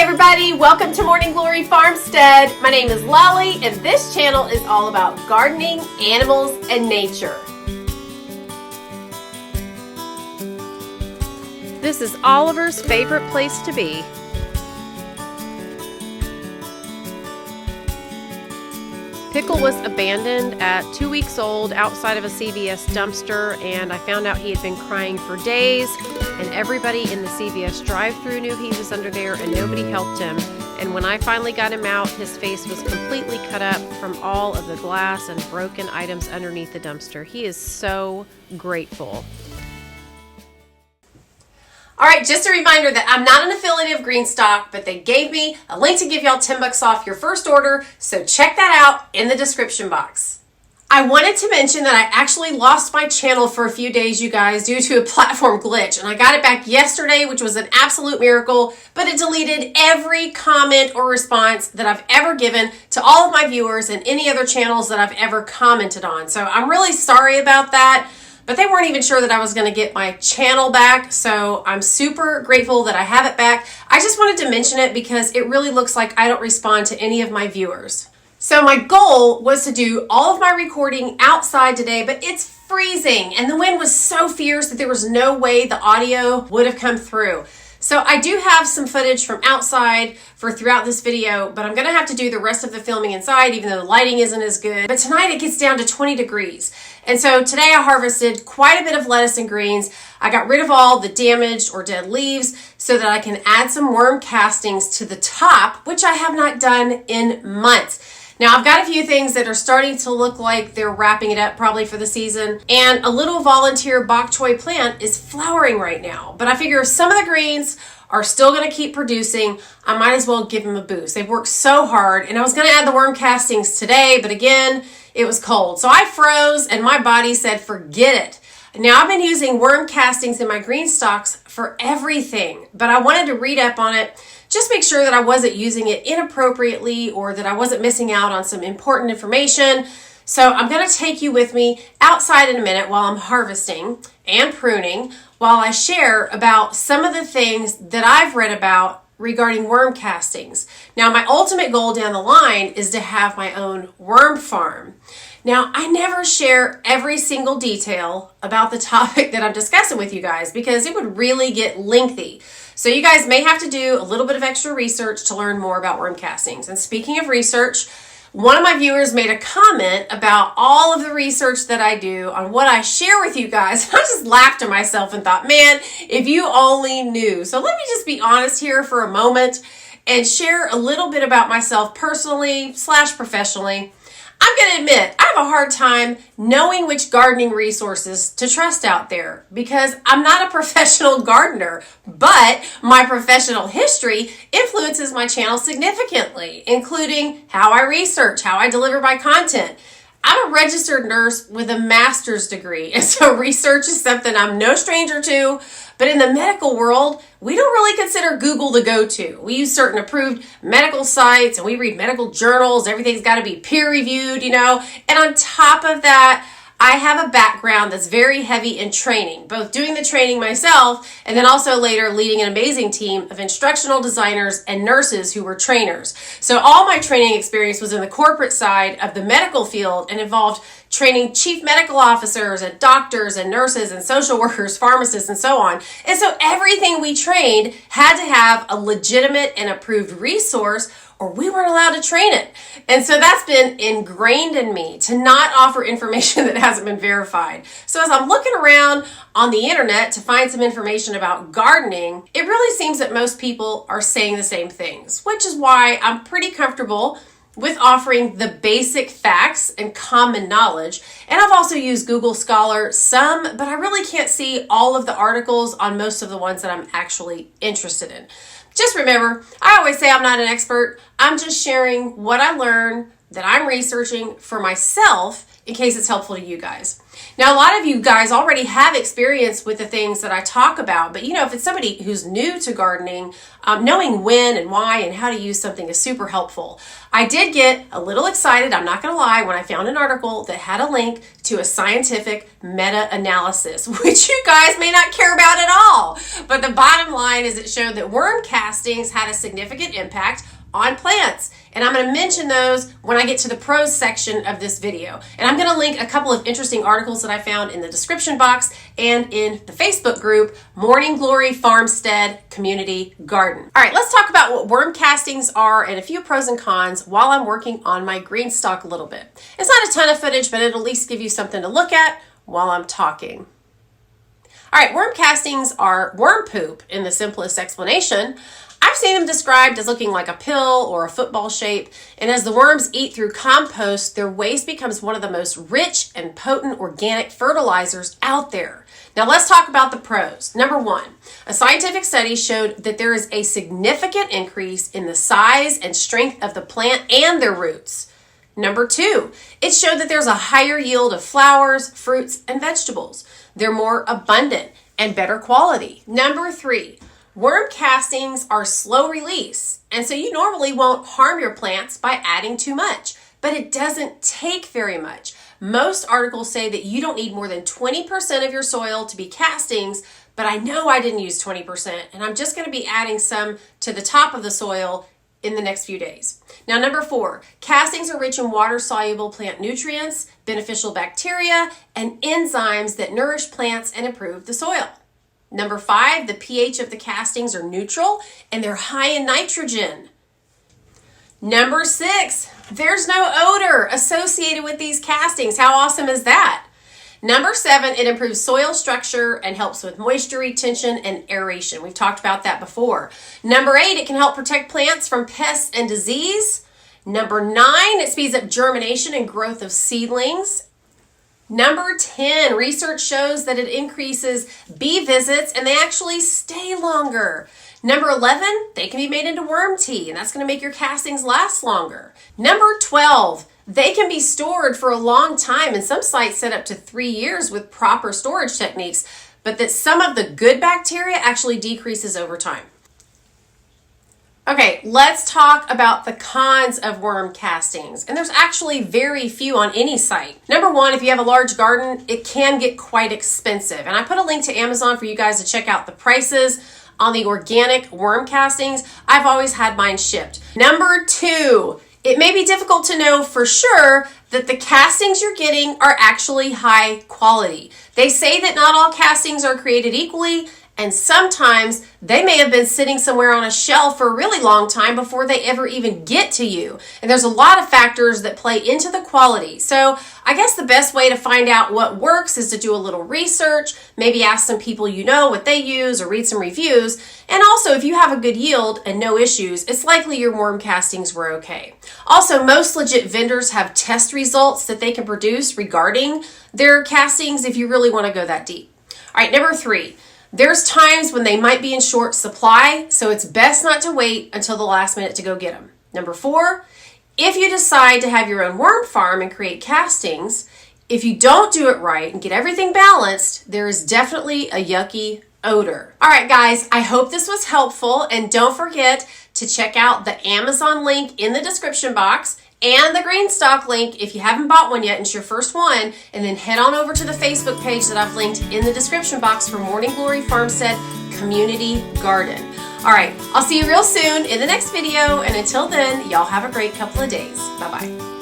everybody, welcome to Morning Glory Farmstead. My name is Lolly and this channel is all about gardening, animals, and nature. This is Oliver's favorite place to be. Pickle was abandoned at 2 weeks old outside of a CVS dumpster, and I found out he had been crying for days, and everybody in the CVS drive-thru knew he was under there and nobody helped him. And when I finally got him out, his face was completely cut up from all of the glass and broken items underneath the dumpster. He is so grateful. All right, just a reminder that I'm not an affiliate of GREENSTALK, but they gave me a link to give y'all $10 off your first order, so check that out in the description box. I wanted to mention that I actually lost my channel for a few days, you guys, due to a platform glitch, and I got it back yesterday, which was an absolute miracle, but it deleted every comment or response that I've ever given to all of my viewers and any other channels that I've ever commented on. So I'm really sorry about that. But they weren't even sure that I was going to get my channel back, so I'm super grateful that I have it back. I just wanted to mention it because it really looks like I don't respond to any of my viewers. So my goal was to do all of my recording outside today, but it's freezing and the wind was so fierce that there was no way the audio would have come through. So I do have some footage from outside for throughout this video, but I'm going to have to do the rest of the filming inside, even though the lighting isn't as good. But tonight it gets down to 20 degrees. And so today I harvested quite a bit of lettuce and greens. I got rid of all the damaged or dead leaves so that I can add some worm castings to the top, which I have not done in months. Now, I've got a few things that are starting to look like they're wrapping it up probably for the season, and a little volunteer bok choy plant is flowering right now. But I figure if some of the greens are still going to keep producing, I might as well give them a boost. They've worked so hard, and I was going to add the worm castings today, but again, it was cold. So I froze, and my body said, forget it. Now, I've been using worm castings in my green stalks for everything, but I wanted to read up on it. Just make sure that I wasn't using it inappropriately or that I wasn't missing out on some important information. So I'm going to take you with me outside in a minute while I'm harvesting and pruning, while I share about some of the things that I've read about regarding worm castings. Now, my ultimate goal down the line is to have my own worm farm. Now, I never share every single detail about the topic that I'm discussing with you guys because it would really get lengthy. So you guys may have to do a little bit of extra research to learn more about worm castings. And speaking of research, one of my viewers made a comment about all of the research that I do on what I share with you guys. And I just laughed to myself and thought, man, if you only knew. So let me just be honest here for a moment and share a little bit about myself personally / professionally. I'm going to admit, I have a hard time knowing which gardening resources to trust out there because I'm not a professional gardener, but my professional history influences my channel significantly, including how I research, how I deliver my content. I'm a registered nurse with a master's degree, and so research is something I'm no stranger to. But in the medical world, we don't really consider Google the go-to. We use certain approved medical sites and we read medical journals. Everything's got to be peer-reviewed, you know. And on top of that, I have a background that's very heavy in training, both doing the training myself and then also later leading an amazing team of instructional designers and nurses who were trainers. So all my training experience was in the corporate side of the medical field and involved training chief medical officers and doctors and nurses and social workers, pharmacists, and so on. And so everything we trained had to have a legitimate and approved resource or we weren't allowed to train it. And so that's been ingrained in me to not offer information that hasn't been verified. So as I'm looking around on the internet to find some information about gardening, it really seems that most people are saying the same things, which is why I'm pretty comfortable with offering the basic facts and common knowledge. And I've also used Google Scholar some, but I really can't see all of the articles on most of the ones that I'm actually interested in. Just remember, I always say I'm not an expert. I'm just sharing what I learn that I'm researching for myself in case it's helpful to you guys. Now, a lot of you guys already have experience with the things that I talk about, but if it's somebody who's new to gardening, knowing when and why and how to use something is super helpful. I did get a little excited, I'm not going to lie, when I found an article that had a link to a scientific meta-analysis, which you guys may not care about at all. But the bottom line is it showed that worm castings had a significant impact on plants. And I'm going to mention those when I get to the pros section of this video. And I'm going to link a couple of interesting articles that I found in the description box and in the Facebook group, Morning Glory Farmstead Community Garden. All right, let's talk about what worm castings are and a few pros and cons while I'm working on my GREENSTALK a little bit. It's not a ton of footage, but it'll at least give you something to look at while I'm talking. All right, worm castings are worm poop in the simplest explanation. I've seen them described as looking like a pill or a football shape, and as the worms eat through compost, their waste becomes one of the most rich and potent organic fertilizers out there. Now let's talk about the pros. Number one, a scientific study showed that there is a significant increase in the size and strength of the plant and their roots. Number two, it showed that there's a higher yield of flowers, fruits, and vegetables. They're more abundant and better quality. Number three, worm castings are slow release, and so you normally won't harm your plants by adding too much, but it doesn't take very much. Most articles say that you don't need more than 20% of your soil to be castings, but I know I didn't use 20%, and I'm just going to be adding some to the top of the soil in the next few days. Now, number four, castings are rich in water-soluble plant nutrients, beneficial bacteria, and enzymes that nourish plants and improve the soil. Number five, the pH of the castings are neutral and they're high in nitrogen. Number six, there's no odor associated with these castings. How awesome is that? Number seven, it improves soil structure and helps with moisture retention and aeration. We've talked about that before. Number eight, it can help protect plants from pests and disease. Number nine, it speeds up germination and growth of seedlings. Number 10, research shows that it increases bee visits and they actually stay longer. Number 11, they can be made into worm tea, and that's going to make your castings last longer. Number 12, they can be stored for a long time, and some sites set up to 3 years with proper storage techniques, but that some of the good bacteria actually decreases over time. Okay, let's talk about the cons of worm castings. And there's actually very few on any site. Number one, if you have a large garden, it can get quite expensive. And I put a link to Amazon for you guys to check out the prices on the organic worm castings. I've always had mine shipped. Number two, it may be difficult to know for sure that the castings you're getting are actually high quality. They say that not all castings are created equally, and sometimes they may have been sitting somewhere on a shelf for a really long time before they ever even get to you. And there's a lot of factors that play into the quality. So I guess the best way to find out what works is to do a little research, maybe ask some people you know what they use or read some reviews. And also, if you have a good yield and no issues, it's likely your worm castings were okay. Also, most legit vendors have test results that they can produce regarding their castings if you really want to go that deep. All right, number three. There's times when they might be in short supply, so it's best not to wait until the last minute to go get them. Number four, if you decide to have your own worm farm and create castings, if you don't do it right and get everything balanced, there is definitely a yucky odor. All right, guys, I hope this was helpful, and don't forget to check out the Amazon link in the description box and the GREENSTALK link if you haven't bought one yet and it's your first one, and then head on over to the Facebook page that I've linked in the description box for Morning Glory Farmstead Community Garden. All right, I'll see you real soon in the next video, and until then, y'all have a great couple of days. Bye-bye.